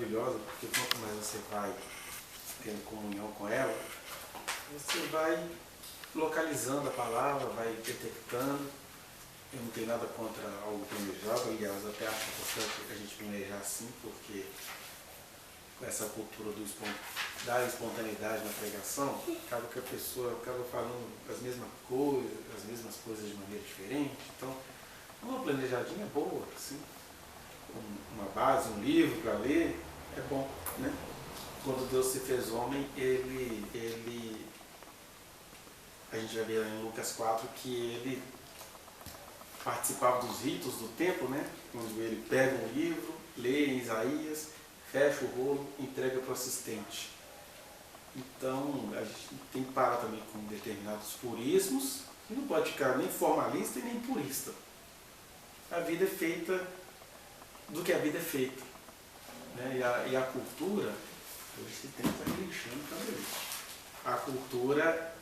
maravilhosa, porque quanto mais você vai tendo comunhão com ela, você vai localizando a palavra, vai detectando. Eu não tenho nada contra algo planejado, aliás, até acho importante a gente planejar assim, porque com essa cultura da espontaneidade na pregação, acaba que a pessoa acaba falando as mesmas coisas de maneira diferente. Então, uma planejadinha boa, assim, uma base, um livro para ler, é bom, né? Quando Deus se fez homem, a gente vai ver em Lucas 4 que ele participava dos ritos do templo, né? Quando ele pega um livro, lê em Isaías, fecha o rolo, entrega para o assistente. Então, a gente tem que parar também com determinados purismos, e não pode ficar nem formalista e nem purista. A vida é feita do que a vida é feita. Né? E a cultura, hoje esse tempo está enchendo também. A cultura,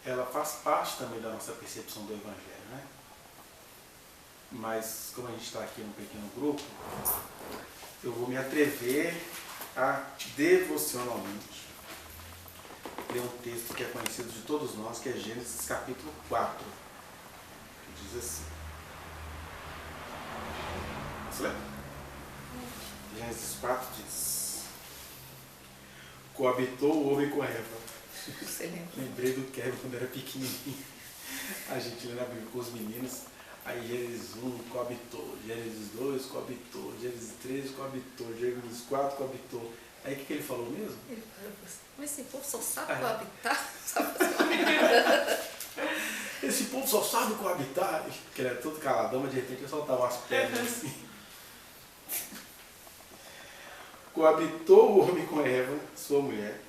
ela faz parte também da nossa percepção do Evangelho, né? Mas, como a gente está aqui num pequeno grupo, eu vou me atrever a devocionalmente ler um texto que é conhecido de todos nós, que é Gênesis capítulo 4, que diz assim. Você lembra? Gênesis 4 diz: coabitou o homem com a Eva. Lembrei do Kevin quando era pequenininho. A gente lê na Bíblia com os meninos. Aí Gênesis 1 coabitou, Gênesis 2 coabitou, Gênesis 3 coabitou, Gênesis 4 coabitou. Aí o que ele falou mesmo? Ele falou assim, mas esse povo só sabe coabitar? Esse povo só sabe coabitar. Porque ele era todo caladão, mas de repente ele soltava as pernas assim. Coabitou o homem com Eva, sua mulher.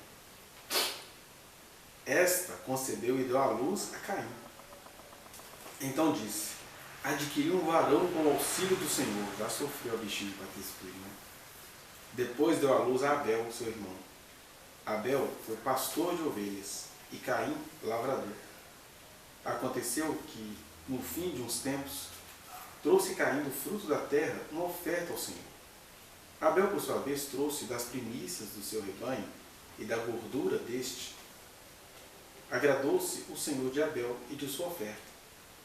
Esta concebeu e deu à luz a Caim. Então disse: adquiriu um varão com o auxílio do Senhor. Já sofreu a bichinha para ter esse filho, né? Depois deu à luz a Abel, seu irmão. Abel foi pastor de ovelhas e Caim, lavrador. Aconteceu que, no fim de uns tempos, trouxe Caim do fruto da terra uma oferta ao Senhor. Abel, por sua vez, trouxe das primícias do seu rebanho e da gordura deste. Agradou-se o Senhor de Abel e de sua oferta,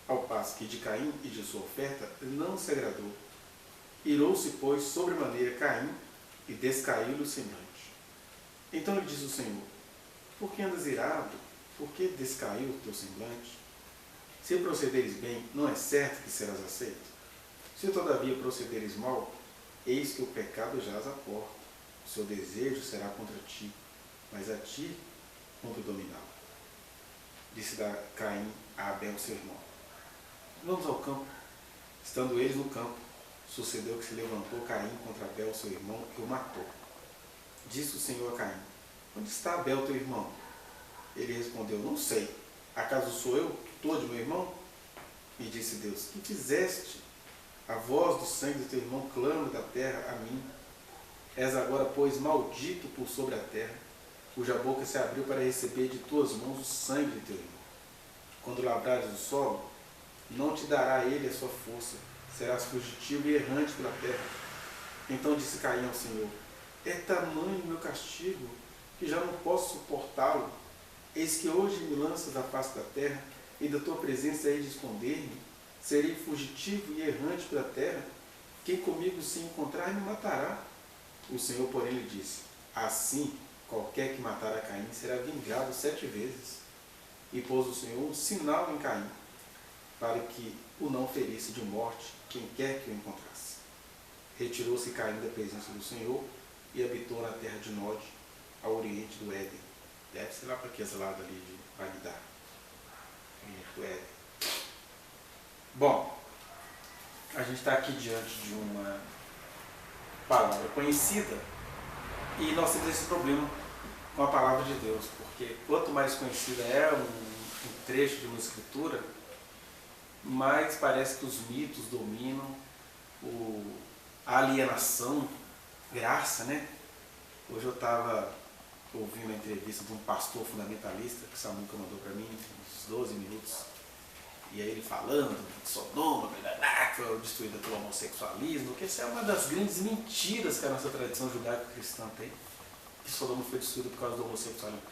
ao passo que de Caim e de sua oferta não se agradou. Irou-se, pois, sobremaneira Caim e descaiu-lhe o semblante. Então lhe disse o Senhor: por que andas irado? Por que descaiu o teu semblante? Se procederes bem, não é certo que serás aceito? Se todavia procederes mal, eis que o pecado jaz à porta. O seu desejo será contra ti, mas a ti cumpre dominá-lo. Disse Caim a Abel, seu irmão: vamos ao campo. Estando eles no campo, sucedeu que se levantou Caim contra Abel, seu irmão, e o matou. Disse o Senhor a Caim: onde está Abel, teu irmão? Ele respondeu: não sei. Acaso sou eu, tutor de meu irmão? E disse Deus: que fizeste? A voz do sangue do teu irmão clama da terra a mim. És agora, pois, maldito por sobre a terra, cuja boca se abriu para receber de tuas mãos o sangue de teu irmão. Quando lavrares o solo, não te dará ele a sua força, serás fugitivo e errante pela terra. Então disse Caim ao Senhor: é tamanho o meu castigo, que já não posso suportá-lo. Eis que hoje me lanças da face da terra, e da tua presença hei de esconder-me. Serei fugitivo e errante pela terra. Quem comigo se encontrar me matará. O Senhor, porém, lhe disse: assim, qualquer que matar a Caim será vingado 7 vezes. E pôs o Senhor um sinal em Caim, para que o não ferisse de morte quem quer que o encontrasse. Retirou-se Caim da presença do Senhor e habitou na terra de Nod, ao oriente do Éden. Deve ser lá para aquele lado ali de Bagdá. Oriente do Éden. Bom, a gente está aqui diante de uma palavra conhecida e nós temos esse problema com a palavra de Deus, porque quanto mais conhecida é um trecho de uma escritura, mais parece que os mitos dominam, a alienação, graça, né? Hoje eu estava ouvindo a entrevista de um pastor fundamentalista que o Samuca mandou para mim, uns 12 minutos, E aí ele falando de Sodoma, que foi destruída pelo homossexualismo, que essa é uma das grandes mentiras que a nossa tradição judaico-cristã tem, que Sodoma foi destruída por causa do homossexualismo.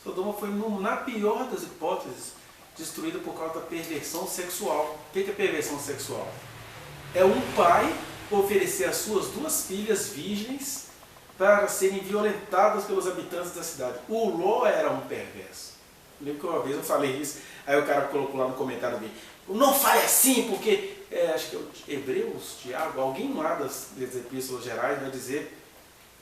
Sodoma foi, na pior das hipóteses, destruída por causa da perversão sexual. O que é perversão sexual? É um pai oferecer as suas duas filhas virgens para serem violentadas pelos habitantes da cidade. O Ló era um perverso. Eu lembro que uma vez eu falei isso, aí o cara colocou lá no comentário dele, não fale assim, porque, acho que é Hebreus, Tiago, alguém lá das epístolas gerais vai dizer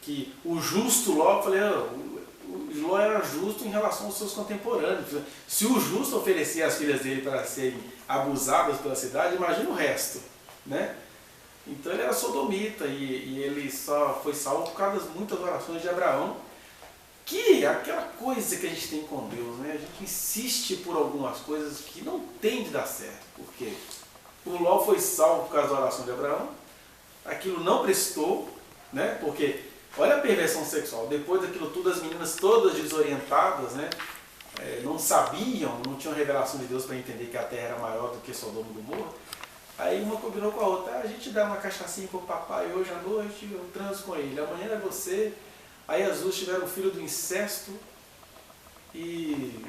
que o justo Ló, eu falei, o Ló era justo em relação aos seus contemporâneos. Se o justo oferecia as filhas dele para serem abusadas pela cidade, imagina o resto, né? Então ele era sodomita e ele só foi salvo por causa das muitas orações de Abraão, que é aquela coisa que a gente tem com Deus, né? A gente insiste por algumas coisas que não tem de dar certo, porque o Ló foi salvo por causa da oração de Abraão, aquilo não prestou, né? Porque olha a perversão sexual, depois daquilo tudo as meninas todas desorientadas, né? Não sabiam, não tinham revelação de Deus para entender que a terra era maior do que Sodoma e Gomorra. Aí uma combinou com a outra, a gente dá uma cachaçinha pro papai hoje à noite, eu transo com ele, amanhã é você. Aí as duas tiveram o filho do incesto e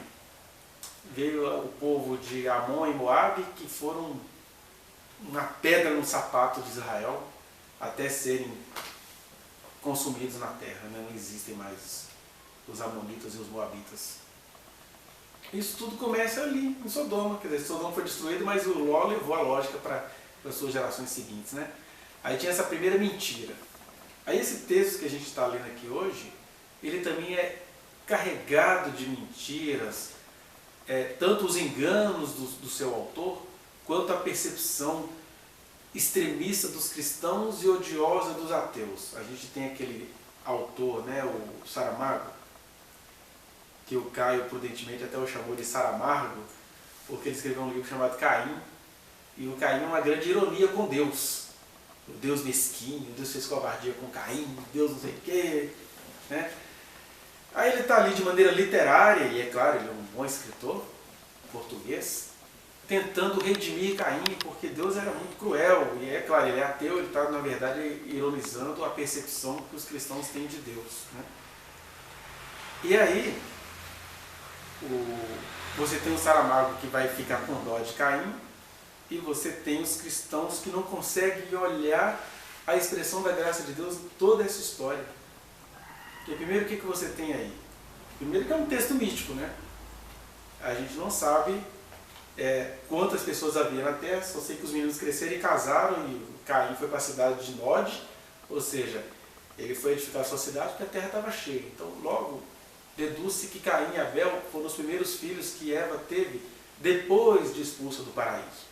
veio o povo de Amon e Moabe, que foram uma pedra no sapato de Israel até serem consumidos na terra, né? Não existem mais os amonitas e os moabitas. Isso tudo começa ali, em Sodoma. Quer dizer, Sodoma foi destruído, mas o Ló levou a lógica para as suas gerações seguintes, né? Aí tinha essa primeira mentira. Aí esse texto que a gente está lendo aqui hoje, ele também é carregado de mentiras, tanto os enganos do seu autor, quanto a percepção extremista dos cristãos e odiosa dos ateus. A gente tem aquele autor, né, o Saramago, que o Caio prudentemente até o chamou de Saramargo, porque ele escreveu um livro chamado Caim, e o Caim é uma grande ironia com Deus. O Deus mesquinho, Deus fez covardia com Caim, Deus não sei o quê, né? Aí ele está ali de maneira literária, e é claro, ele é um bom escritor português, tentando redimir Caim, porque Deus era muito cruel, e é claro, ele é ateu, ele está na verdade ironizando a percepção que os cristãos têm de Deus, né? E aí, você tem o Saramago que vai ficar com dó de Caim, e você tem os cristãos que não conseguem olhar a expressão da graça de Deus em toda essa história. Porque primeiro, o que você tem aí? Primeiro que é um texto místico, né? A gente não sabe quantas pessoas havia na terra, só sei que os meninos cresceram e casaram, e Caim foi para a cidade de Nod, ou seja, ele foi edificar a sua cidade porque a terra estava cheia. Então logo deduz-se que Caim e Abel foram os primeiros filhos que Eva teve depois de expulsa do paraíso.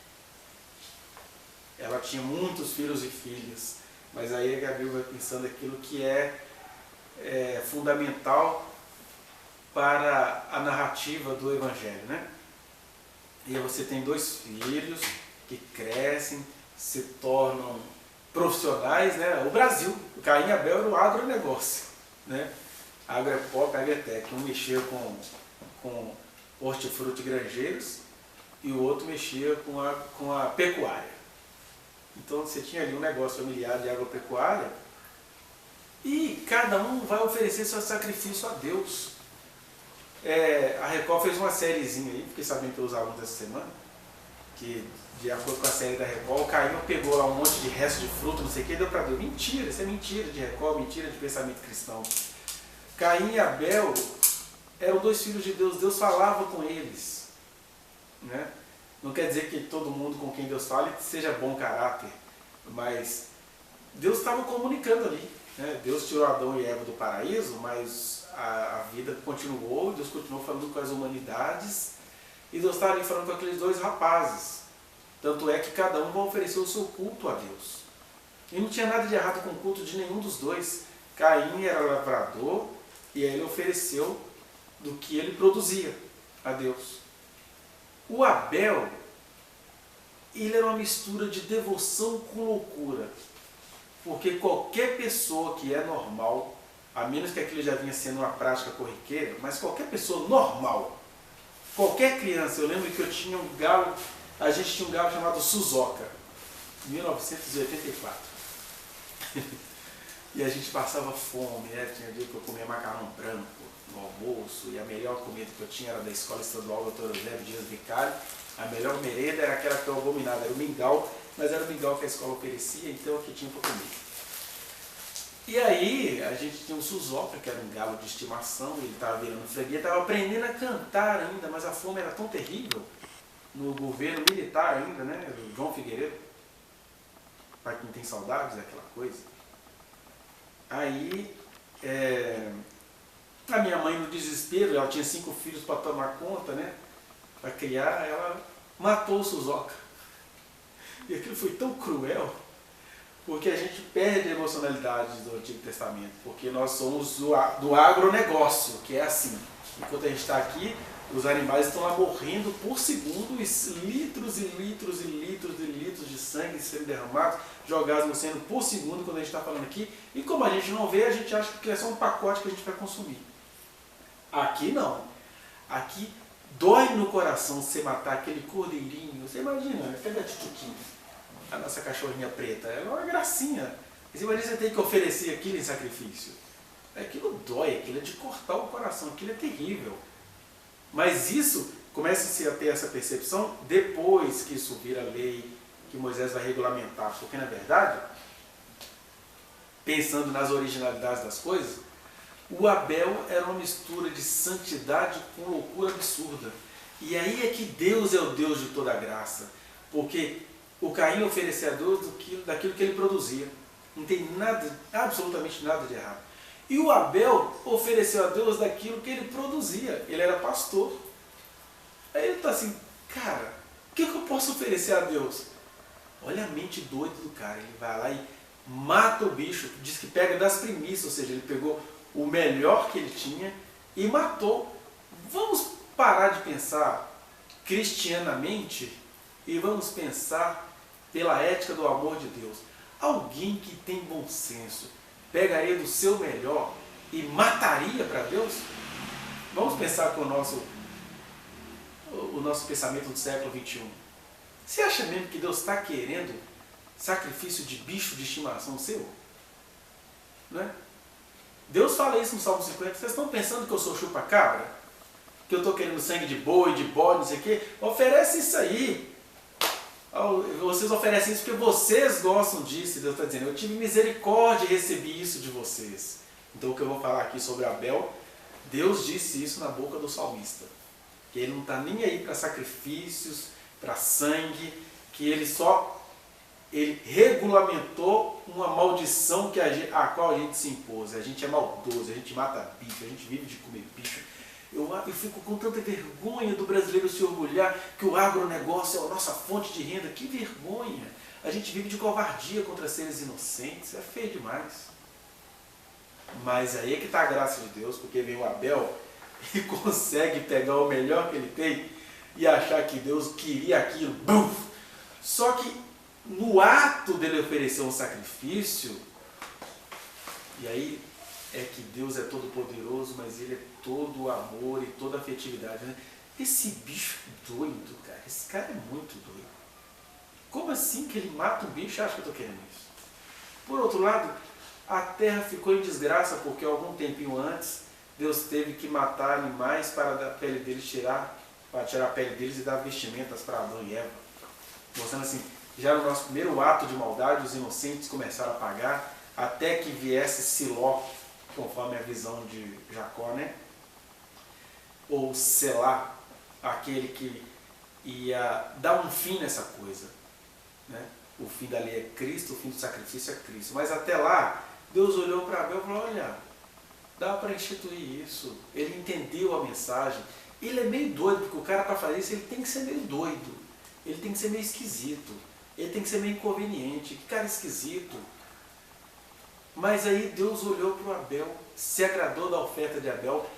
Ela tinha muitos filhos e filhas, mas aí a Gabriel vai pensando aquilo que é fundamental para a narrativa do Evangelho, né? E aí você tem dois filhos que crescem, se tornam profissionais, né? O Brasil, o Caim e Abel era o agronegócio, né? Agropop, Agretec, um mexia com hortifruti granjeiros e o outro mexia com a pecuária. Então você tinha ali um negócio familiar de agropecuária e cada um vai oferecer seu sacrifício a Deus. A Record fez uma sériezinha aí, fiquei sabendo pelos alunos dessa semana, que de acordo com a série da Record, o Caim pegou lá um monte de resto de fruta, não sei o que, e deu para Deus. Mentira, isso é mentira de Record, mentira de pensamento cristão. Caim e Abel eram dois filhos de Deus, Deus falava com eles, né? Não quer dizer que todo mundo com quem Deus fala seja bom caráter, mas Deus estava comunicando ali, né? Deus tirou Adão e Eva do paraíso, mas a vida continuou, Deus continuou falando com as humanidades, e Deus estava ali falando com aqueles dois rapazes. Tanto é que cada um vai oferecer o seu culto a Deus. E não tinha nada de errado com o culto de nenhum dos dois. Caim era lavrador, e aí ele ofereceu do que ele produzia a Deus. O Abel, ele era uma mistura de devoção com loucura. Porque qualquer pessoa que é normal, a menos que aquilo já vinha sendo uma prática corriqueira, mas qualquer pessoa normal, qualquer criança, eu lembro que eu tinha um galo a gente tinha um galo chamado Suzoca, 1984. E a gente passava fome, né? Tinha dia que eu comia macarrão branco no almoço, e a melhor comida que eu tinha era da Escola Estadual Dr. Eusébio Dias Vicário. A melhor merenda era aquela que eu abominava, era o mingau, mas era o mingau que a escola oferecia, então o que tinha para comer. E aí a gente tinha um Suzoca, que era um galo de estimação, ele estava virando freguês, estava aprendendo a cantar ainda, mas a fome era tão terrível, no governo militar ainda, né? Do João Figueiredo, para quem tem saudades daquela coisa. Aí, a minha mãe, no desespero, ela tinha 5 filhos para tomar conta, né? Para criar, ela matou o Suzoca. E aquilo foi tão cruel, porque a gente perde a emocionalidade do Antigo Testamento, porque nós somos do agronegócio, que é assim. Enquanto a gente está aqui, os animais estão lá morrendo por segundo, e litros e litros e litros e litros de sangue sendo derramados, jogados no oceano por segundo, quando a gente está falando aqui. E como a gente não vê, a gente acha que é só um pacote que a gente vai consumir. Aqui não. Aqui dói no coração você matar aquele cordeirinho. Você imagina, aquela tchutchuquinha, a nossa cachorrinha preta, ela é uma gracinha. Você imagina você tem que oferecer aquilo em sacrifício. Aquilo dói, aquilo é de cortar o coração, aquilo é terrível. Mas isso, começa-se a ter essa percepção depois que isso vira lei, que Moisés vai regulamentar. Porque, na verdade, pensando nas originalidades das coisas, o Abel era uma mistura de santidade com loucura absurda. E aí é que Deus é o Deus de toda a graça. Porque o Caim oferecia a Deus daquilo que ele produzia. Não tem nada, absolutamente nada de errado. E o Abel ofereceu a Deus daquilo que ele produzia. Ele era pastor. Aí ele está assim, cara, o que eu posso oferecer a Deus? Olha a mente doida do cara. Ele vai lá e mata o bicho. Diz que pega das primícias, ou seja, ele pegou o melhor que ele tinha e matou. Vamos parar de pensar cristianamente e vamos pensar pela ética do amor de Deus. Alguém que tem bom senso pegaria do seu melhor e mataria para Deus? Vamos pensar com o nosso pensamento do século XXI. Você acha mesmo que Deus está querendo sacrifício de bicho de estimação seu? Não é? Deus fala isso no Salmo 50. Vocês estão pensando que eu sou chupa-cabra? Que eu estou querendo sangue de boi, de bode, não sei o quê? Oferece isso aí. Vocês oferecem isso porque vocês gostam disso. Deus está dizendo, eu tive misericórdia e recebi isso de vocês. Então o que eu vou falar aqui sobre Abel, Deus disse isso na boca do salmista. Que ele não está nem aí para sacrifícios, para sangue, que ele regulamentou uma maldição a qual a gente se impôs. A gente é maldoso, a gente mata bicho, a gente vive de comer bicho. Eu fico com tanta vergonha do brasileiro se orgulhar que o agronegócio é a nossa fonte de renda. Que vergonha! A gente vive de covardia contra seres inocentes. É feio demais. Mas aí é que está a graça de Deus, porque vem o Abel e consegue pegar o melhor que ele tem e achar que Deus queria aquilo. Bum! Só que no ato dele oferecer um sacrifício, e aí é que Deus é todo poderoso, mas ele é todo amor e toda afetividade, né? Esse bicho doido, cara, esse cara é muito doido. Como assim que ele mata um bicho? Acho que eu estou querendo isso. Por outro lado, a terra ficou em desgraça porque algum tempinho antes Deus teve que matar animais para da pele deles para tirar a pele deles e dar vestimentas para Adão e Eva. Mostrando assim, já no nosso primeiro ato de maldade, os inocentes começaram a pagar, até que viesse Siló, conforme a visão de Jacó, né? Ou Selá, aquele que ia dar um fim nessa coisa, né? O fim da lei é Cristo, o fim do sacrifício é Cristo. Mas até lá, Deus olhou para Abel e falou, olha, dá para instituir isso. Ele entendeu a mensagem. Ele é meio doido, porque o cara para fazer isso, ele tem que ser meio doido. Ele tem que ser meio esquisito. Ele tem que ser meio inconveniente. Que cara esquisito. Mas aí Deus olhou para o Abel, se agradou da oferta de Abel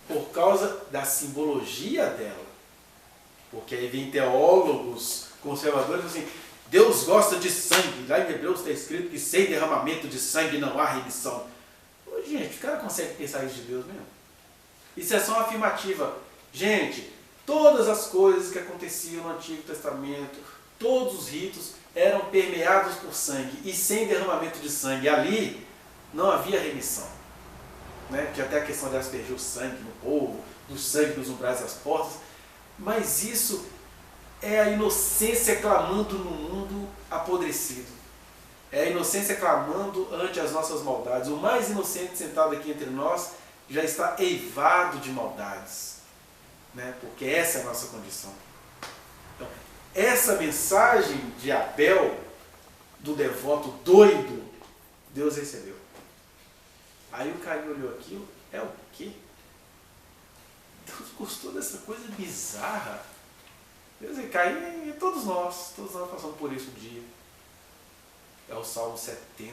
por causa da simbologia dela. Porque aí vem teólogos conservadores assim, Deus gosta de sangue. Lá em Hebreus está escrito que sem derramamento de sangue não há remissão. Ô, gente, o cara consegue pensar isso de Deus mesmo? Isso é só uma afirmativa. Gente, todas as coisas que aconteciam no Antigo Testamento, todos os ritos eram permeados por sangue, e sem derramamento de sangue ali não havia remissão. Né? Tinha até a questão de aspergir o sangue no povo, do sangue nos umbrais das portas, mas isso é a inocência clamando no mundo apodrecido. É a inocência clamando ante as nossas maldades. O mais inocente sentado aqui entre nós já está eivado de maldades, né? Porque essa é a nossa condição. Então, essa mensagem de Abel, do devoto doido, Deus recebeu. Aí o Caim olhou aquilo, é o quê? Deus gostou dessa coisa bizarra. Deus e Caim, e todos nós passamos por isso um dia. É o Salmo 70,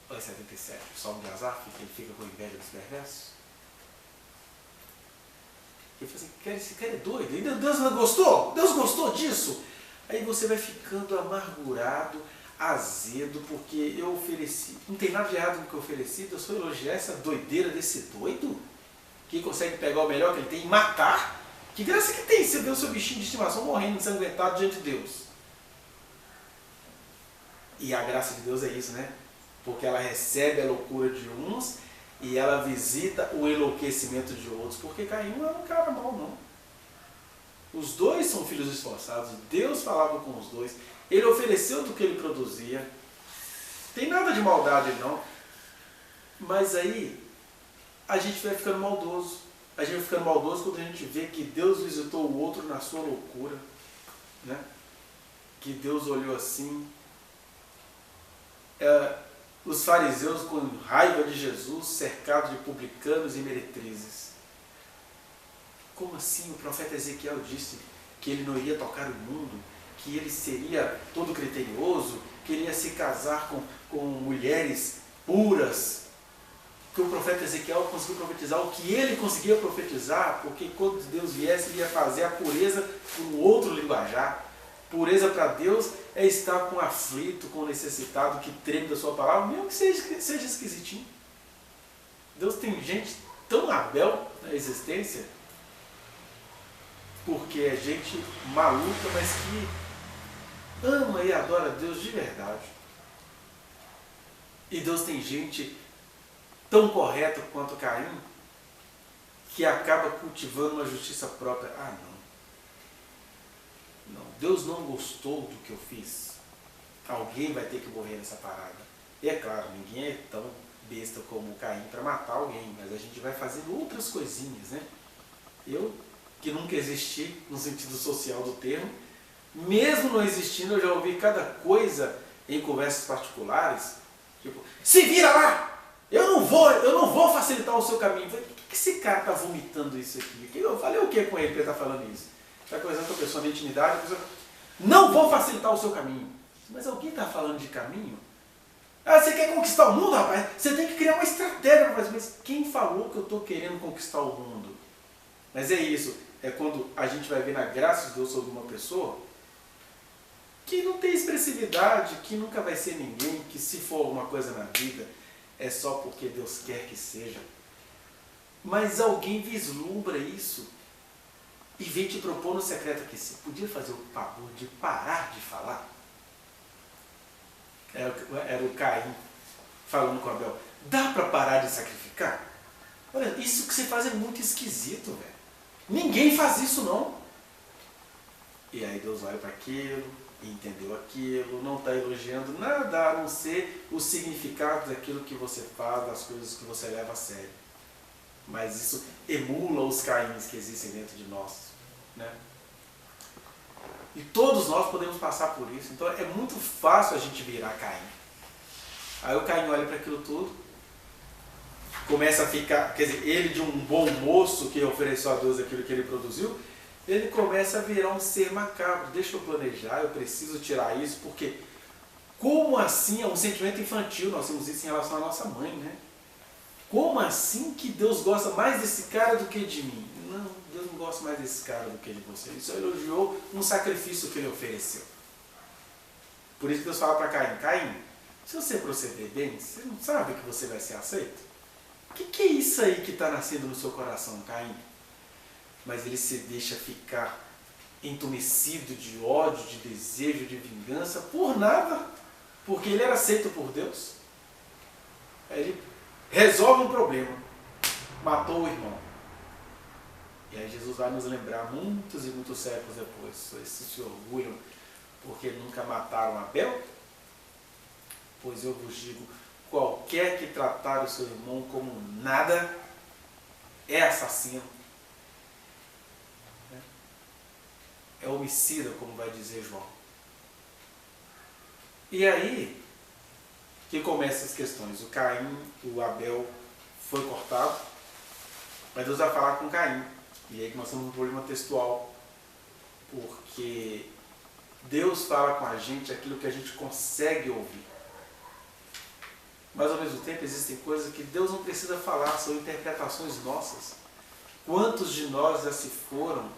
ou é 77, o Salmo de Asaf, que ele fica com inveja dos perversos. Ele fala assim, esse cara é doido, e Deus não gostou? Deus gostou disso? Aí você vai ficando amargurado, azedo, porque eu ofereci, não tem nada de errado no que eu ofereci, eu só elogiar essa doideira desse doido, que consegue pegar o melhor que ele tem e matar. Que graça que tem você ver o seu bichinho de estimação morrendo ensanguentado diante de Deus. E a graça de Deus é isso, né? Porque ela recebe a loucura de uns e ela visita o enlouquecimento de outros. Porque Caim não era um cara mau, não. Os dois são filhos esforçados. Deus falava com os dois. Ele ofereceu do que ele produzia. Tem nada de maldade, não. Mas aí, a gente vai ficando maldoso. A gente vai ficando maldoso quando a gente vê que Deus visitou o outro na sua loucura. Né? Que Deus olhou assim. Os fariseus com raiva de Jesus, cercados de publicanos e meretrizes. Como assim? O profeta Ezequiel disse que ele não iria tocar o mundo, que ele seria todo criterioso, que ele ia se casar com mulheres puras. Que o profeta Ezequiel conseguiu profetizar o que ele conseguia profetizar, porque quando Deus viesse, ele ia fazer a pureza com um outro linguajar. Pureza para Deus é estar com aflito, com necessitado, que treme da sua palavra, mesmo que seja esquisitinho. Deus tem gente tão Abel na existência, porque é gente maluca, mas que ama e adora Deus de verdade. E Deus tem gente tão correta quanto Caim, que acaba cultivando uma justiça própria. Ah, não. Não, Deus não gostou do que eu fiz. Alguém vai ter que morrer nessa parada. E é claro, ninguém é tão besta como Caim para matar alguém, mas a gente vai fazendo outras coisinhas, né? Eu, que nunca existi no sentido social do termo, mesmo não existindo, eu já ouvi cada coisa em conversas particulares, tipo, se vira lá! Eu não vou facilitar o seu caminho. Por que esse cara está vomitando isso aqui? Eu falei o que com ele para ele estar falando isso? Está conversando com a pessoa na intimidade, a pessoa, não vou facilitar o seu caminho. Mas alguém está falando de caminho? Ah, você quer conquistar o mundo, rapaz? Você tem que criar uma estratégia, rapaz. Mas quem falou que eu estou querendo conquistar o mundo? Mas é isso, é quando a gente vai ver na graça de Deus sobre uma pessoa que não tem expressividade, que nunca vai ser ninguém, que se for alguma coisa na vida, é só porque Deus quer que seja. Mas alguém vislumbra isso e vem te propor no secreto aqui, você podia fazer o favor de parar de falar? Era o Caim falando com Abel. Dá para parar de sacrificar? Olha, isso que você faz é muito esquisito, velho. Ninguém faz isso, não. E aí Deus olha para aquilo, entendeu aquilo, não está elogiando nada a não ser o significado daquilo que você faz, das coisas que você leva a sério. Mas isso emula os Caíns que existem dentro de nós. Né? E todos nós podemos passar por isso. Então é muito fácil a gente virar Caim. Aí o Caim olha para aquilo tudo, começa a ficar, quer dizer, ele de um bom moço que ofereceu a Deus aquilo que ele produziu, ele começa a virar um ser macabro. Deixa eu planejar, eu preciso tirar isso, porque como assim é um sentimento infantil, nós temos isso em relação à nossa mãe, né? Como assim que Deus gosta mais desse cara do que de mim? Não, Deus não gosta mais desse cara do que de você. Ele só elogiou um sacrifício que ele ofereceu. Por isso que Deus fala para Caim, Caim, se você proceder bem, você não sabe que você vai ser aceito? O que é isso aí que está nascendo no seu coração, Caim? mas ele se deixa ficar entumecido de ódio, de desejo, de vingança, por nada, porque ele era aceito por Deus. Aí ele resolve um problema, matou o irmão. E aí Jesus vai nos lembrar muitos e muitos séculos depois, esses se orgulham porque nunca mataram Abel? Pois eu vos digo, qualquer que tratar o seu irmão como nada é assassino. É homicida, como vai dizer João. E aí que começam as questões. O Caim, o Abel foi cortado, mas Deus vai falar com Caim. E aí que nós temos um problema textual, porque Deus fala com a gente aquilo que a gente consegue ouvir. Mas ao mesmo tempo existem coisas que Deus não precisa falar, são interpretações nossas. Quantos de nós já se foram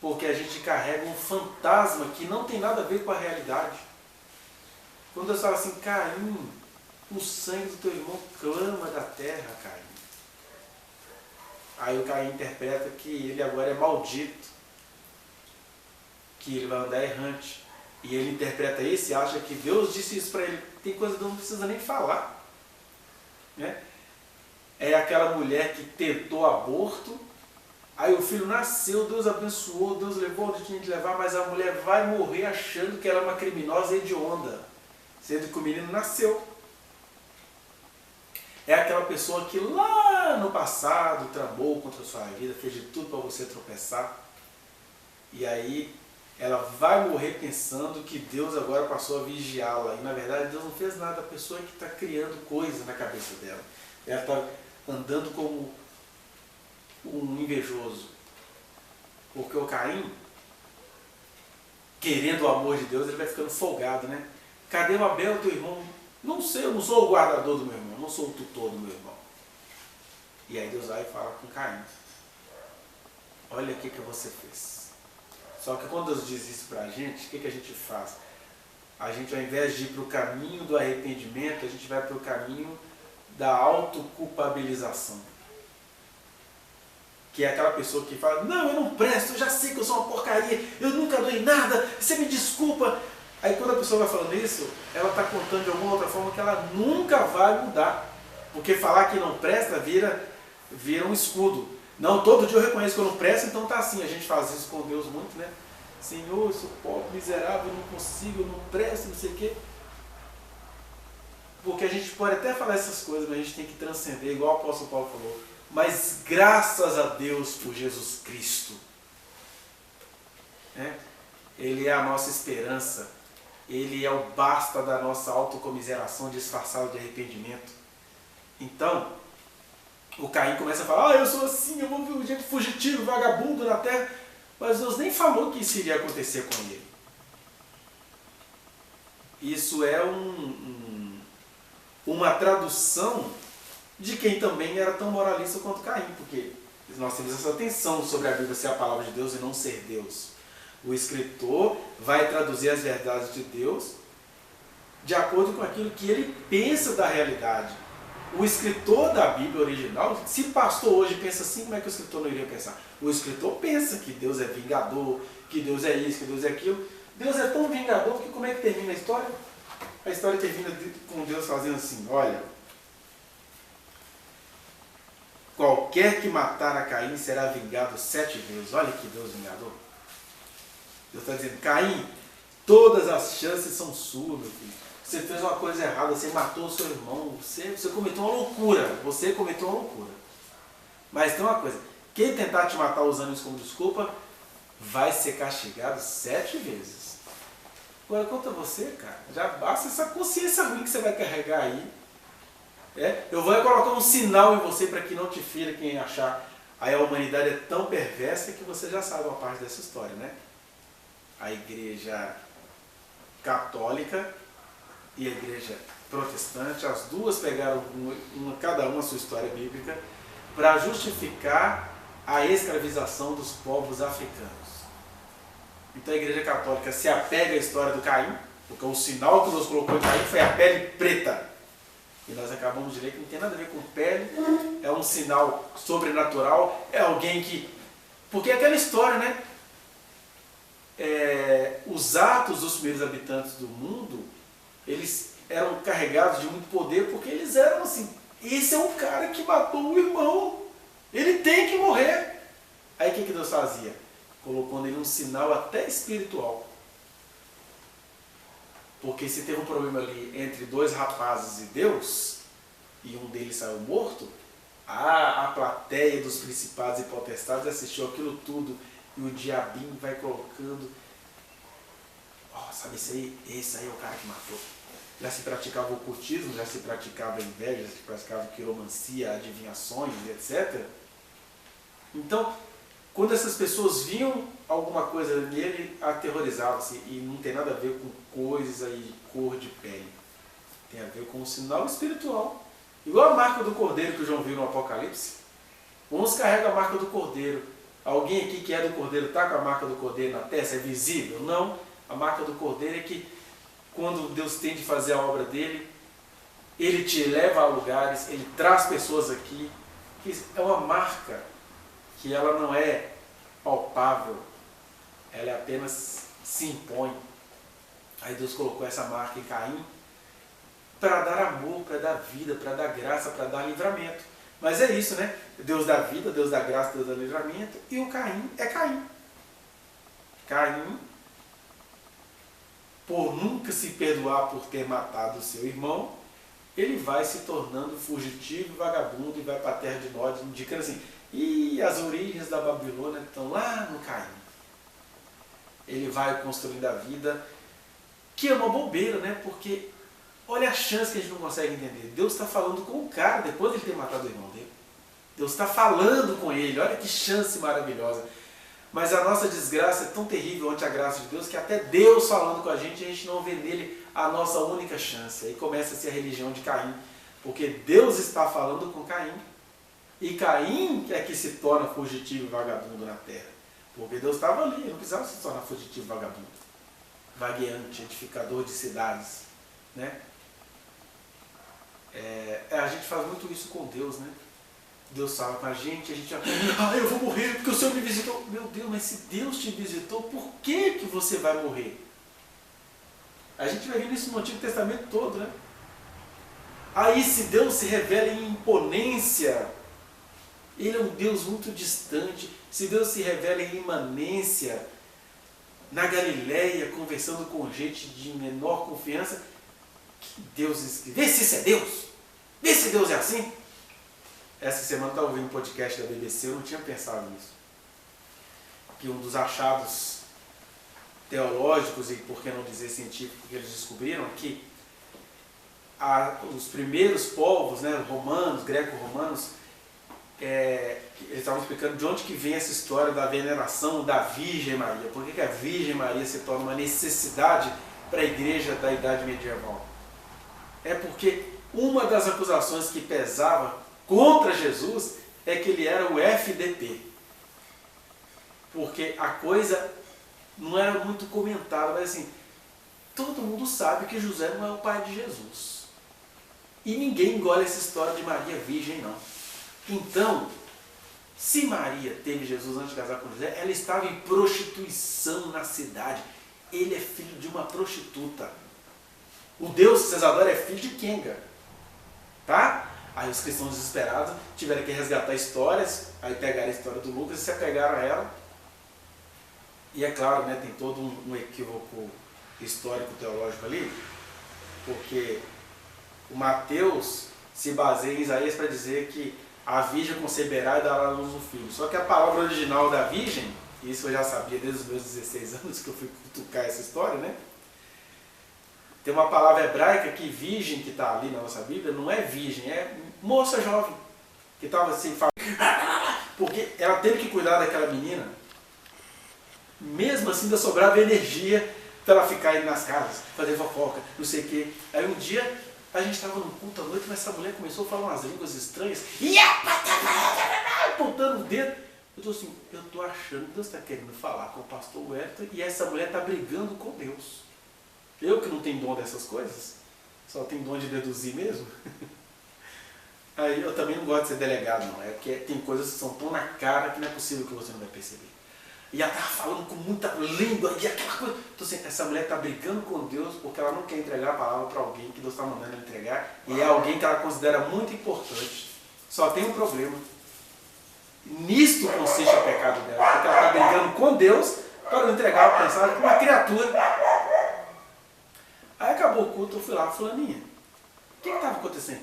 porque a gente carrega um fantasma que não tem nada a ver com a realidade? Quando Deus fala assim, Caim, o sangue do teu irmão clama da terra, Caim. Aí o Caim interpreta que ele agora é maldito, que ele vai andar errante. E ele interpreta isso e acha que Deus disse isso para ele. Tem coisa que Deus não precisa nem falar. Né? É aquela mulher que tentou aborto, aí o filho nasceu, Deus abençoou, Deus levou onde tinha de levar, mas a mulher vai morrer achando que ela é uma criminosa hedionda, sendo que o menino nasceu. É aquela pessoa que lá no passado tramou contra a sua vida, fez de tudo para você tropeçar. E aí ela vai morrer pensando que Deus agora passou a vigiá-la. E na verdade Deus não fez nada, a pessoa que está criando coisa na cabeça dela. Ela está andando como um invejoso. Porque o Caim, querendo o amor de Deus, ele vai ficando folgado, né? Cadê o Abel, teu irmão? Não sei, eu não sou o guardador do meu irmão, não sou o tutor do meu irmão. E aí Deus vai e fala com Caim. Olha o que você fez. Só que quando Deus diz isso pra gente, o que a gente faz? A gente, ao invés de ir para o caminho do arrependimento, a gente vai para o caminho da autoculpabilização. Que é aquela pessoa que fala, não, eu não presto, eu já sei que eu sou uma porcaria, eu nunca dou em nada, você me desculpa. Aí quando a pessoa vai falando isso, ela está contando de alguma outra forma que ela nunca vai mudar. Porque falar que não presta vira um escudo. Não, todo dia eu reconheço que eu não presto, então tá assim. A gente faz isso com Deus muito, né? Senhor, eu sou pobre, miserável, eu não consigo, eu não presto, não sei o quê. Porque a gente pode até falar essas coisas, mas a gente tem que transcender, igual o apóstolo Paulo falou. Mas graças a Deus por Jesus Cristo. Ele é a nossa esperança. Ele é o basta da nossa autocomiseração disfarçada de arrependimento. Então, o Caim começa a falar, eu sou assim, eu vou ver um jeito fugitivo, vagabundo na terra. Mas Deus nem falou que isso iria acontecer com ele. Isso é uma tradução de quem também era tão moralista quanto Caim, porque nós temos essa tensão sobre a Bíblia ser a palavra de Deus e não ser Deus. O escritor vai traduzir as verdades de Deus de acordo com aquilo que ele pensa da realidade. O escritor da Bíblia original, se o pastor hoje pensa assim, como é que o escritor não iria pensar? O escritor pensa que Deus é vingador, que Deus é isso, que Deus é aquilo. Deus é tão vingador que como é que termina a história? A história termina com Deus fazendo assim, olha, qualquer que matar a Caim será vingado 7 vezes. Olha que Deus vingador. Deus está dizendo, Caim, todas as chances são suas, meu filho. Você fez uma coisa errada, você matou o seu irmão, você cometeu uma loucura, você cometeu uma loucura. Mas tem uma coisa, quem tentar te matar usando isso como desculpa, vai ser castigado 7 vezes. Agora conta você, cara, já basta essa consciência ruim que você vai carregar aí. Eu vou colocar um sinal em você para que não te fira quem achar. Aí a humanidade é tão perversa que você já sabe uma parte dessa história, né? A igreja católica e a igreja protestante, as duas pegaram cada uma a sua história bíblica para justificar a escravização dos povos africanos. Então a igreja católica se apega à história do Caim, porque o sinal que Deus colocou em Caim foi a pele preta. E nós acabamos de ler que não tem nada a ver com pele, é um sinal sobrenatural, é alguém que Porque é aquela história, né? Os atos dos primeiros habitantes do mundo, eles eram carregados de muito poder porque eles eram assim, esse é um cara que matou o irmão, ele tem que morrer. Aí o que Deus fazia? Colocou nele um sinal até espiritual. Porque se teve um problema ali entre dois rapazes e Deus, e um deles saiu morto, a plateia dos principados e potestades assistiu aquilo tudo, e o diabinho vai colocando, sabe esse aí é o cara que matou. Já se praticava ocultismo, já se praticava inveja, já se praticava quiromancia, adivinhações, etc. Então, quando essas pessoas viam alguma coisa nele, aterrorizavam-se. E não tem nada a ver com coisas aí de cor de pele. Tem a ver com um sinal espiritual. Igual a marca do cordeiro que o João viu no Apocalipse. Uns carregam a marca do cordeiro. Alguém aqui que é do cordeiro está com a marca do cordeiro na testa? É visível? Não. A marca do cordeiro é que quando Deus tem de fazer a obra dele, ele te leva a lugares, ele traz pessoas aqui. É uma marca que ela não é palpável, ela apenas se impõe. Aí Deus colocou essa marca em Caim para dar amor, para dar vida, para dar graça, para dar livramento. Mas é isso, né? Deus dá vida, Deus dá graça, Deus dá livramento, e o Caim é Caim. Caim, por nunca se perdoar por ter matado o seu irmão, ele vai se tornando fugitivo, vagabundo, e vai para a terra de Nod, indicando assim, e as origens da Babilônia estão lá no Caim. Ele vai construindo a vida, que é uma bobeira, né? Porque olha a chance que a gente não consegue entender. Deus está falando com o cara depois de ele ter matado o irmão dele. Deus está falando com ele, olha que chance maravilhosa. Mas a nossa desgraça é tão terrível ante a graça de Deus que até Deus falando com a gente não vê nele a nossa única chance. Aí começa-se a religião de Caim, porque Deus está falando com Caim. E Caim é que se torna fugitivo e vagabundo na terra. Porque Deus estava ali, ele não precisava se tornar fugitivo e vagabundo. Vagueante, edificador de cidades. Né? A gente faz muito isso com Deus, né? Deus fala com a gente eu vou morrer porque o Senhor me visitou. Meu Deus, mas se Deus te visitou, por que você vai morrer? A gente vai ver isso no Antigo Testamento todo, né? Aí se Deus se revela em imponência, Ele é um Deus muito distante. Se Deus se revela em imanência, na Galileia, conversando com gente de menor confiança, que Deus escreve. Vê se isso é Deus! Vê se Deus é assim! Essa semana eu estava ouvindo um podcast da BBC, eu não tinha pensado nisso. Que um dos achados teológicos, e por que não dizer científicos, que eles descobriram é que os primeiros povos, né, romanos, greco-romanos, eles estavam explicando de onde que vem essa história da veneração da Virgem Maria. Por que a Virgem Maria se torna uma necessidade para a igreja da Idade Medieval? É porque uma das acusações que pesava contra Jesus é que ele era o FDP. Porque a coisa não era muito comentada, mas assim, todo mundo sabe que José não é o pai de Jesus. E ninguém engole essa história de Maria Virgem, não. Então, se Maria teve Jesus antes de casar com José, ela estava em prostituição na cidade. Ele é filho de uma prostituta. O Deus que vocês adoram é filho de Kenga. Tá? Aí os cristãos desesperados tiveram que resgatar histórias, aí pegaram a história do Lucas e se apegaram a ela. E é claro, né, tem todo um equívoco histórico teológico ali, porque o Mateus se baseia em Isaías para dizer que a virgem conceberá e dará à luz um filho. Só que a palavra original da virgem, isso eu já sabia desde os meus 16 anos que eu fui cutucar essa história, né? Tem uma palavra hebraica que virgem, que está ali na nossa Bíblia, não é virgem, é moça jovem, que estava assim, porque ela teve que cuidar daquela menina, mesmo assim ainda sobrava energia para ela ficar indo nas casas, fazer fofoca, não sei o quê. Aí um dia, a gente estava num culto à noite, mas essa mulher começou a falar umas línguas estranhas, apontando o dedo. Eu estou assim, eu estou achando que Deus está querendo falar com o pastor Wellington e essa mulher está brigando com Deus. Eu que não tenho dom dessas coisas, só tenho dom de deduzir mesmo. Aí eu também não gosto de ser delegado, não. É porque tem coisas que são tão na cara que não é possível que você não vai perceber. E ela estava falando com muita língua e aquela coisa. Então assim, essa mulher está brigando com Deus porque ela não quer entregar a palavra para alguém que Deus está mandando ela entregar. E é alguém que ela considera muito importante. Só tem um problema. Nisto consiste o pecado dela. Porque ela está brigando com Deus para não entregar a mensagem para uma criatura. Aí acabou o culto, eu fui lá, fulaninha. O que estava acontecendo?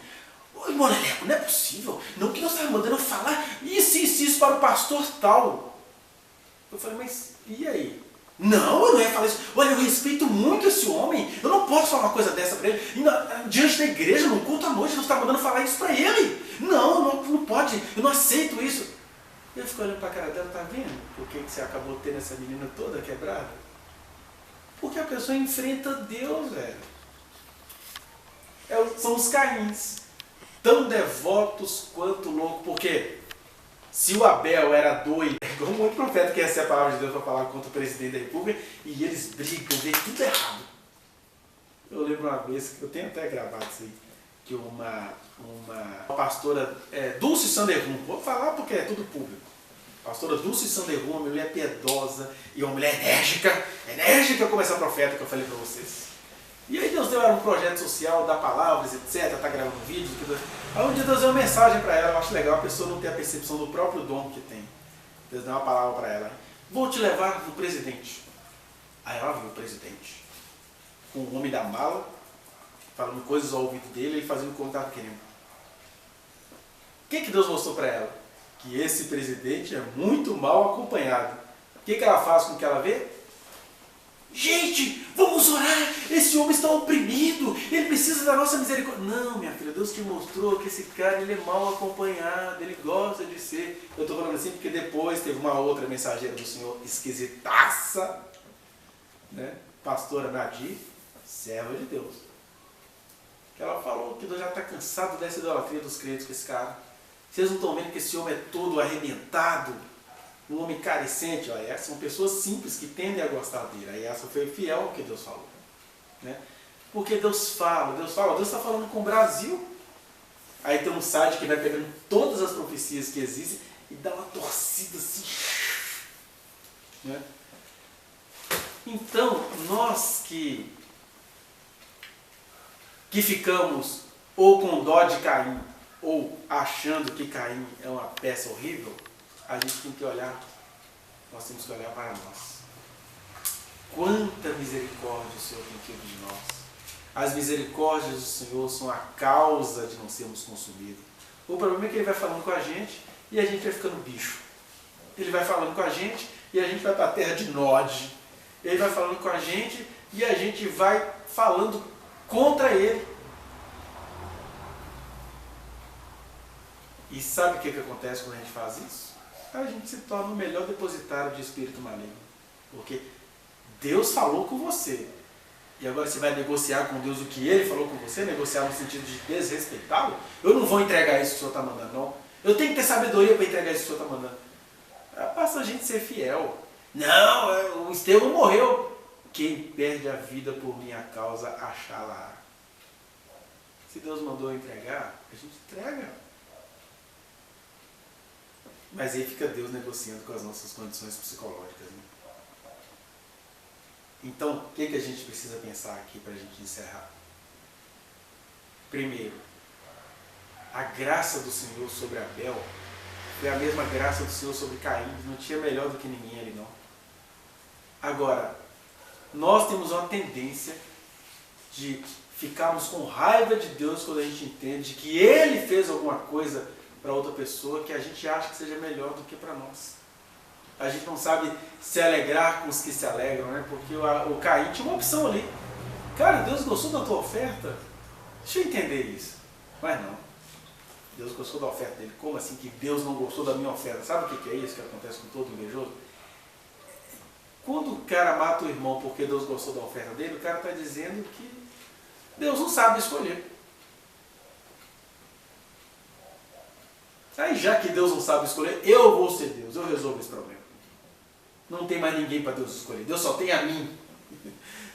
Ô, irmão Leleco, não é possível. Não que Deus estava mandando eu falar isso para o pastor tal. Eu falei, mas e aí? Não, eu não ia falar isso. Olha, eu respeito muito esse homem. Eu não posso falar uma coisa dessa para ele. E diante da igreja, num culto à noite, Deus está mandando falar isso para ele. Não, não pode. Eu não aceito isso. Eu fico olhando para a cara dela, tá vendo? Por que você acabou tendo essa menina toda quebrada? Porque a pessoa enfrenta Deus, velho. São os Caíns. Tão devotos quanto loucos. Por quê? Se o Abel era doido, igual um monte de profeta que recebe a palavra de Deus para falar contra o presidente da república, e eles brigam, vê tudo errado. Eu lembro uma vez, que eu tenho até gravado isso aí, que uma pastora, Dulce Sanderrum, vou falar porque é tudo público. A pastora Dulce Sanderrum, uma mulher piedosa e uma mulher enérgica como essa profeta que eu falei para vocês. E aí Deus deu um projeto social, dá palavras, etc, tá gravando vídeo. Aí um dia Deus deu uma mensagem para ela, eu acho legal a pessoa não ter a percepção do próprio dom que tem. Deus deu uma palavra para ela. Vou te levar no presidente. Aí ela viu o presidente, com o homem da mala, falando coisas ao ouvido dele e fazendo o que ele estava querendo. O que Deus mostrou para ela? Que esse presidente é muito mal acompanhado. O que ela faz com o que ela vê? Gente, vamos orar, esse homem está oprimido, ele precisa da nossa misericórdia. Não, minha filha, Deus te mostrou que esse cara ele é mal acompanhado, ele gosta de ser. Eu estou falando assim porque depois teve uma outra mensageira do Senhor esquisitaça, né? Pastora Nadir, serva de Deus. Que ela falou que Deus já está cansado dessa idolatria dos crentes com esse cara. Vocês não estão vendo que esse homem é todo arrebentado? Um homem carecente, olha, são pessoas simples que tendem a gostar dele. Aí essa foi fiel ao que Deus falou. Né? Porque Deus está falando com o Brasil. Aí tem um site que vai pegando todas as profecias que existem e dá uma torcida assim. Né? Então, nós que ficamos ou com dó de Caim, ou achando que Caim é uma peça horrível, a gente tem que olhar, nós temos que olhar para nós. Quanta misericórdia o Senhor tem tido de nós. As misericórdias do Senhor são a causa de não sermos consumidos. O problema é que Ele vai falando com a gente e a gente vai ficando bicho. Ele vai falando com a gente e a gente vai para a terra de Nod. Ele vai falando com a gente e a gente vai falando contra Ele. E sabe o que acontece quando a gente faz isso? A gente se torna o melhor depositário de espírito maligno. Porque Deus falou com você. E agora você vai negociar com Deus o que Ele falou com você? Negociar no sentido de desrespeitá-lo? Eu não vou entregar isso que o Senhor está mandando, não. Eu tenho que ter sabedoria para entregar isso que o Senhor está mandando. Basta a gente ser fiel. Não, o Estevão morreu. Quem perde a vida por minha causa, achá-la. Se Deus mandou entregar, a gente entrega. Mas aí fica Deus negociando com as nossas condições psicológicas. Né? Então, o que a gente precisa pensar aqui para a gente encerrar? Primeiro, a graça do Senhor sobre Abel foi a mesma graça do Senhor sobre Caim. Não tinha melhor do que ninguém ali, não. Agora, nós temos uma tendência de ficarmos com raiva de Deus quando a gente entende que Ele fez alguma coisa para outra pessoa que a gente acha que seja melhor do que para nós. A gente não sabe se alegrar com os que se alegram, né? Porque o Caim tinha uma opção ali. Cara, Deus gostou da tua oferta? Deixa eu entender isso. Mas não. Deus gostou da oferta dele. Como assim que Deus não gostou da minha oferta? Sabe o que é isso que acontece com todo invejoso? Quando o cara mata o irmão porque Deus gostou da oferta dele, o cara está dizendo que Deus não sabe escolher. Aí já que Deus não sabe escolher, eu vou ser Deus, eu resolvo esse problema. Não tem mais ninguém para Deus escolher, Deus só tem a mim.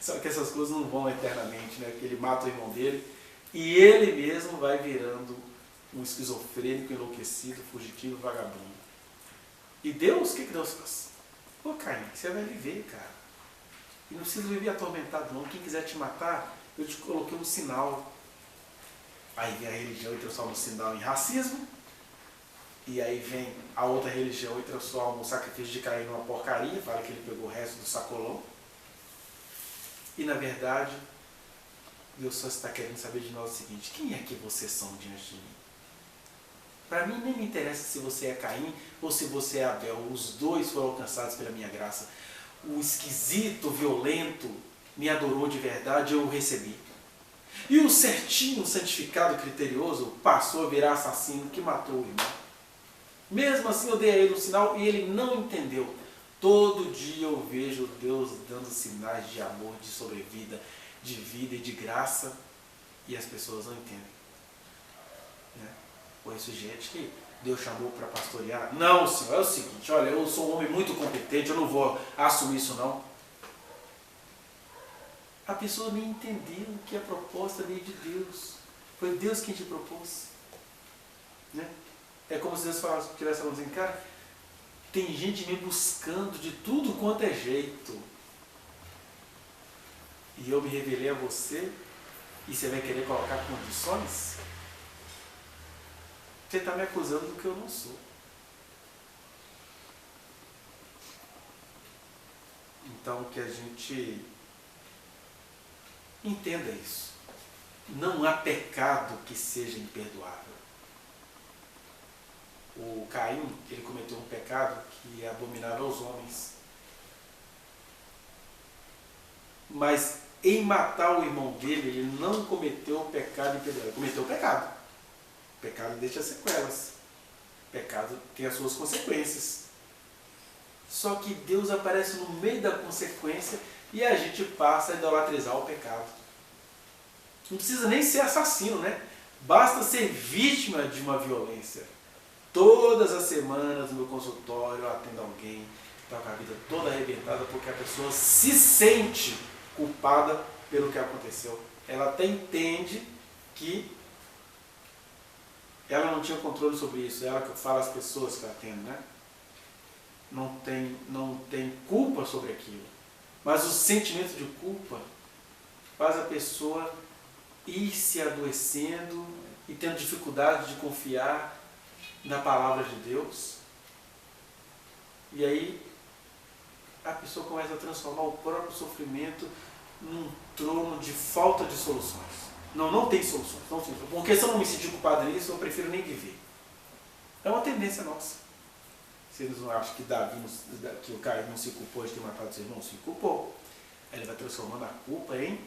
Só que essas coisas não vão eternamente, né? Porque ele mata o irmão dele e ele mesmo vai virando um esquizofrênico, enlouquecido, fugitivo, vagabundo. E Deus, o que Deus faz? Pô, Caim, você vai viver, cara. E não precisa viver atormentado, não. Quem quiser te matar, eu te coloquei um sinal. Aí vem a religião e transforma o sinal em racismo. E aí vem a outra religião e transforma o sacrifício de Caim numa porcaria. Fala que ele pegou o resto do sacolão. E na verdade, Deus só está querendo saber de nós o seguinte: quem é que vocês são diante de mim? Para mim nem me interessa se você é Caim ou se você é Abel. Os dois foram alcançados pela minha graça. O esquisito, violento, me adorou de verdade, eu o recebi. E o certinho, santificado, criterioso, passou a virar assassino que matou o irmão. Mesmo assim eu dei a ele um sinal e ele não entendeu. Todo dia eu vejo Deus dando sinais de amor, de sobrevida, de vida e de graça, e as pessoas não entendem. Conheço gente que Deus chamou para pastorear. Não, Senhor, é o seguinte, olha, eu sou um homem muito competente, eu não vou assumir isso não. A pessoa nem entendeu que a proposta veio de Deus. Foi Deus quem te propôs. É como se Deus estivesse falando assim, cara, tem gente me buscando de tudo quanto é jeito. E eu me revelei a você e você vai querer colocar condições? Você está me acusando do que eu não sou. Então que a gente entenda isso. Não há pecado que seja imperdoável. O Caim, ele cometeu um pecado que é abominável aos homens. Mas em matar o irmão dele, ele não cometeu o pecado imperdoável. Ele cometeu o pecado. O pecado deixa sequelas. O pecado tem as suas consequências. Só que Deus aparece no meio da consequência e a gente passa a idolatrizar o pecado. Não precisa nem ser assassino, né? Basta ser vítima de uma violência. Todas as semanas no meu consultório eu atendo alguém que está com a vida toda arrebentada porque a pessoa se sente culpada pelo que aconteceu. Ela até entende que ela não tinha controle sobre isso. Ela que fala às pessoas que eu atendo, né? Não tem culpa sobre aquilo. Mas o sentimento de culpa faz a pessoa ir se adoecendo e tendo dificuldade de confiar na palavra de Deus. E aí a pessoa começa a transformar o próprio sofrimento num trono de falta de soluções. Não tem soluções. Não tem soluções. Porque se eu não me sentir culpado nisso, eu prefiro nem viver. É uma tendência nossa. Vocês não acham que o Caim não se culpou de ter matado seu irmão? Se culpou. Aí ele vai transformando a culpa em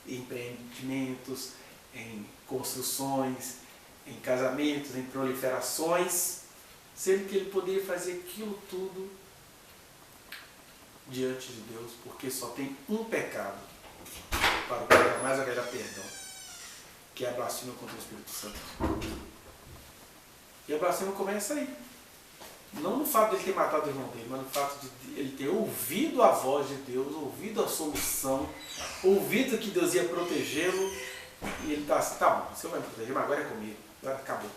empreendimentos, em construções, em casamentos, em proliferações, sendo que ele poderia fazer aquilo tudo diante de Deus, porque só tem um pecado para o qual jamais haverá perdão, que é a blasfêmia contra o Espírito Santo. E a blasfêmia começa aí. Não no fato de ele ter matado o irmão dele, mas no fato de ele ter ouvido a voz de Deus, ouvido a solução, ouvido que Deus ia protegê-lo, e ele está assim, tá bom, você vai me proteger, mas agora é comigo. Agora acabou.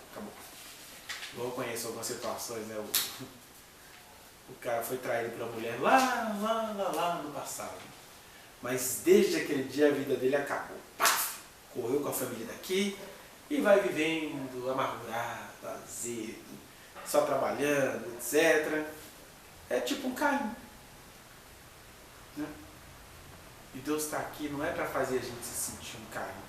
Eu conheço algumas situações, né? O cara foi traído pela mulher lá no passado. Mas desde aquele dia a vida dele acabou. Paf! Correu com a família daqui e vai vivendo amargurado, azedo, só trabalhando, etc. É tipo um Caim. Né? E Deus está aqui não é para fazer a gente se sentir um Caim.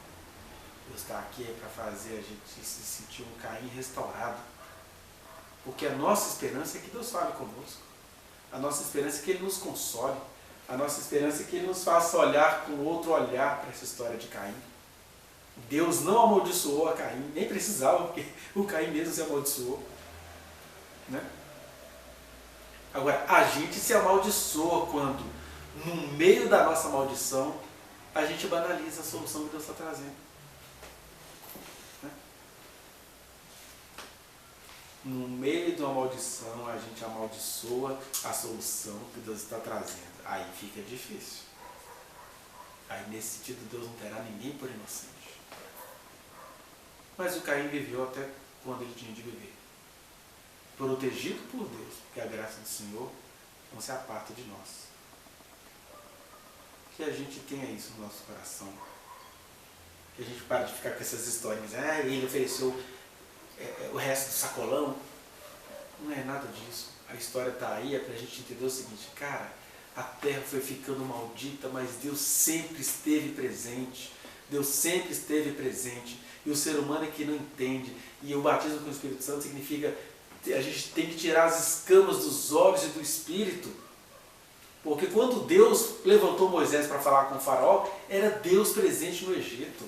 Deus está aqui para fazer a gente se sentir um Caim restaurado. Porque a nossa esperança é que Deus fale conosco. A nossa esperança é que Ele nos console. A nossa esperança é que Ele nos faça olhar com outro olhar para essa história de Caim. Deus não amaldiçoou a Caim, nem precisava, porque o Caim mesmo se amaldiçoou. Né? Agora, a gente se amaldiçoa quando, no meio da nossa maldição, a gente banaliza a solução que Deus está trazendo. Né? No meio de uma maldição, a gente amaldiçoa a solução que Deus está trazendo. Aí fica difícil. Aí, nesse sentido, Deus não terá ninguém por inocente. Mas o Caim viveu até quando ele tinha de viver. Protegido por Deus, porque a graça do Senhor não se aparta de nós. Que a gente tenha isso no nosso coração. Que a gente pare de ficar com essas histórias. Ele ofereceu o resto do sacolão. Não é nada disso. A história está aí, é para a gente entender o seguinte, cara, a terra foi ficando maldita, mas Deus sempre esteve presente. Deus sempre esteve presente. E o ser humano é que não entende. E o batismo com o Espírito Santo significa a gente tem que tirar as escamas dos olhos e do Espírito. Porque quando Deus levantou Moisés para falar com o faraó, era Deus presente no Egito.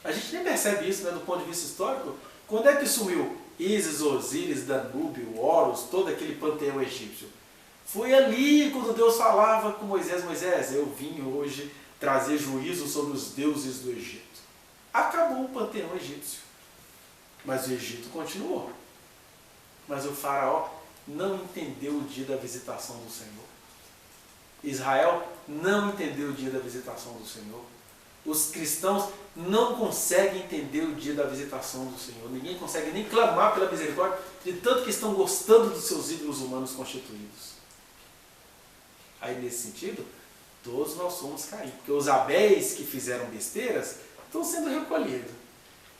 A gente nem percebe isso, né, do ponto de vista histórico. Quando é que sumiu Ísis, Osíris, Danúbio, Horus, todo aquele panteão egípcio? Foi ali quando Deus falava com Moisés, Moisés, eu vim hoje trazer juízo sobre os deuses do Egito. Acabou o panteão egípcio. Mas o Egito continuou. Mas o faraó não entendeu o dia da visitação do Senhor. Israel não entendeu o dia da visitação do Senhor. Os cristãos não conseguem entender o dia da visitação do Senhor. Ninguém consegue nem clamar pela misericórdia, de tanto que estão gostando dos seus ídolos humanos constituídos. Aí, nesse sentido, todos nós somos caídos. Porque os Abéis que fizeram besteiras estão sendo recolhidos.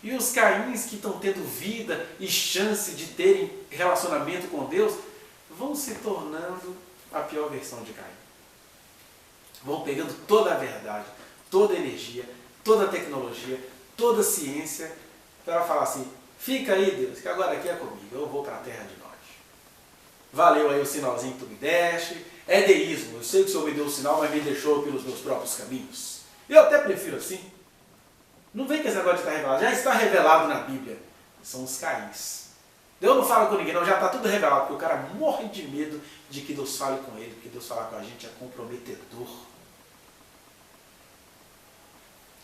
E os Caíns que estão tendo vida e chance de terem relacionamento com Deus, vão se tornando a pior versão de Caim. Vão pegando toda a verdade, toda a energia, toda a tecnologia, toda a ciência, para falar assim, fica aí Deus, que agora aqui é comigo, eu vou para a terra de nós. Valeu aí o sinalzinho que tu me deste, é deísmo, eu sei que o Senhor me deu o sinal, mas me deixou pelos meus próprios caminhos. Eu até prefiro assim. Não vem que esse negócio de estar revelado, já está revelado na Bíblia. São os Caíns. Deus não fala com ninguém, não, já está tudo revelado, porque o cara morre de medo de que Deus fale com ele, porque Deus falar com a gente é comprometedor.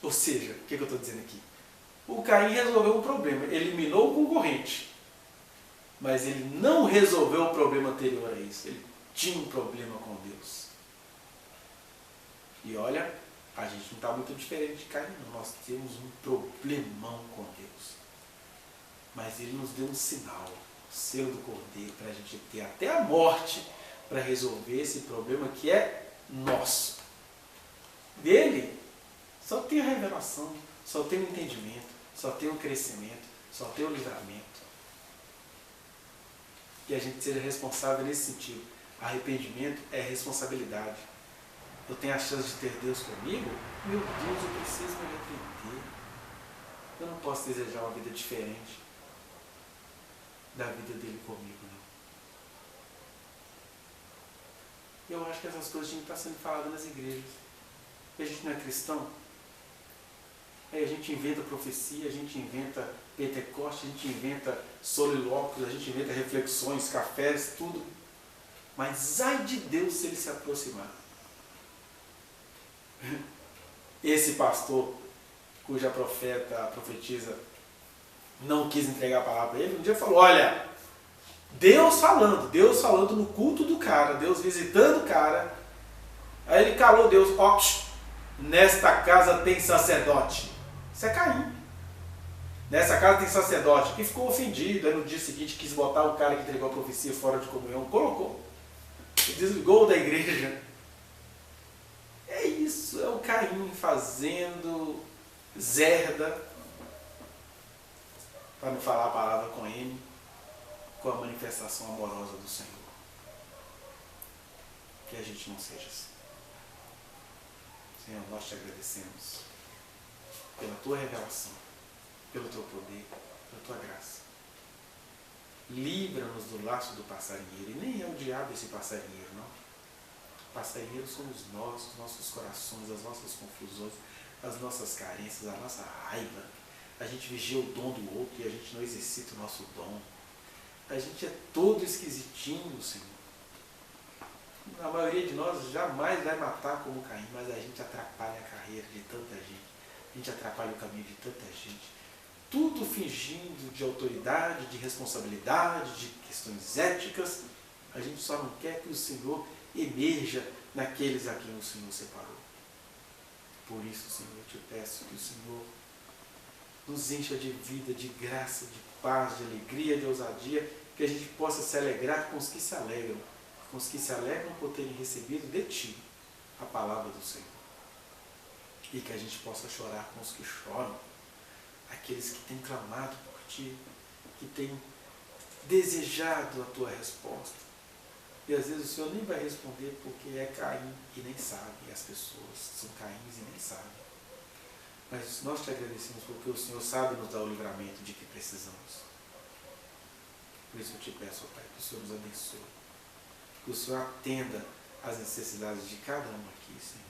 Ou seja, o que eu estou dizendo aqui? O Caim resolveu um problema, eliminou o concorrente, mas ele não resolveu o problema anterior a isso, ele tinha um problema com Deus. E olha, a gente não está muito diferente de Caim, não. Nós temos um problemão com Deus. Mas ele nos deu um sinal, o selo do Cordeiro, para a gente ter até a morte para resolver esse problema que é nosso. Dele, só tem a revelação, só tem o entendimento, só tem o crescimento, só tem o livramento. Que a gente seja responsável nesse sentido. Arrependimento é responsabilidade. Eu tenho a chance de ter Deus comigo? Meu Deus, eu preciso me arrepender. Eu não posso desejar uma vida diferente da vida dele comigo, não. Eu acho que essas coisas tinham que estar sendo faladas nas igrejas. A gente não é cristão? Aí a gente inventa profecia, a gente inventa Pentecoste, a gente inventa solilóquios, a gente inventa reflexões, cafés, tudo. Mas ai de Deus se ele se aproximar. Esse pastor, cuja profetisa não quis entregar a palavra para ele, um dia falou, olha, Deus falando no culto do cara, Deus visitando o cara. Aí ele calou Deus, ó, nesta casa tem sacerdote. Isso é Caim. Nessa casa tem sacerdote. E ficou ofendido. Aí no dia seguinte quis botar o cara que entregou a profecia fora de comunhão. Colocou. E desligou da igreja. É isso. É o Caim fazendo zerda. Para não falar a palavra com M. Com a manifestação amorosa do Senhor. Que a gente não seja assim. Senhor, nós te agradecemos pela tua revelação, pelo teu poder, pela tua graça. Livra-nos do laço do passarinheiro. E nem é o diabo esse passarinheiro, não. Passarinheiro somos nós, os nossos corações, as nossas confusões, as nossas carências, a nossa raiva. A gente vigia o dom do outro e a gente não exercita o nosso dom. A gente é todo esquisitinho, Senhor. A maioria de nós jamais vai matar como Caim, mas a gente atrapalha a carreira de tanta gente. A gente atrapalha o caminho de tanta gente. Tudo fingindo de autoridade, de responsabilidade, de questões éticas. A gente só não quer que o Senhor emerja naqueles a quem o Senhor separou. Por isso, Senhor, eu te peço que o Senhor nos encha de vida, de graça, de paz, de alegria, de ousadia, que a gente possa se alegrar com os que se alegram, com os que se alegram por terem recebido de Ti a palavra do Senhor. E que a gente possa chorar com os que choram, aqueles que têm clamado por Ti, que têm desejado a Tua resposta. E às vezes o Senhor nem vai responder porque é Caim e nem sabe, e as pessoas são Caíns e nem sabem. Mas nós Te agradecemos porque o Senhor sabe nos dar o livramento de que precisamos. Por isso eu Te peço, ó Pai, que o Senhor nos abençoe, que o Senhor atenda às necessidades de cada um aqui, Senhor.